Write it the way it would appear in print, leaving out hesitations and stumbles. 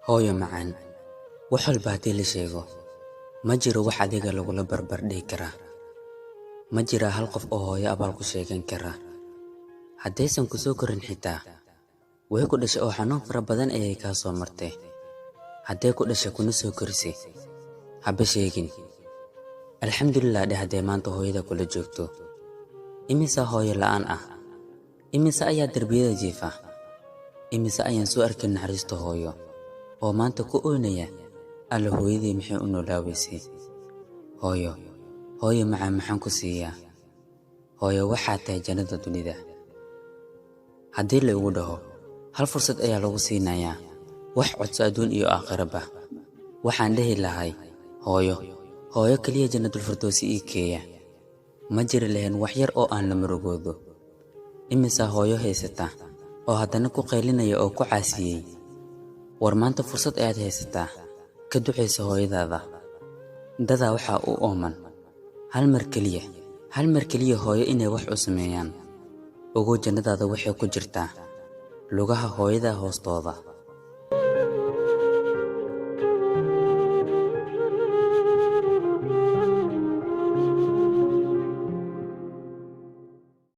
Hooyo macaan, wax walba hadii la sheego, ma jiro wax adiga lagula barbar dhigi karaa. Ma jira hal qof oo hooyo abaal ku sheegan kara. Haddaysan ku soo korin xitaa, way ku dhashay oo xanuun fara badan ayay ka soo martay. Hadday ku dhashay kuna soo korisay, haba sheegin. Alxamdulillah hadday maanta hooyada kula joogto. Imisa hooyo la'aan ah. Imisa ayaa darbiyada jiifa. Imisa ayaan soo arkin naxariista hooyo. oo maanta ku oonaya alla hooyadii maxay u noolaaweysay. Hooyo macaan maxaan ku siiyaa. Hooyo waxaa tahay jannada dunida. Haddii la ugu dhaho hal fursad ayaa lagu siinayaa, wax codso adduun iyo aakhiraba, waxaan dhihi lahay hooyo kaliya jannatul firdawsi ii keeya. Ma jiri lahayn wax yar oo aan la murugoodo. Imisa hooyo haysata oo haddana ku qaylinaya oo ku caasiyey. War maanta fursad ayaad haysataa, ka duceyso hooyadaada. Dadaa waxaa u ooman hal mar kaliya hooyo inay wax u sameeyaan. Ugu jannadaada waxay ku jirtaa lugaha hooyada hoostooda.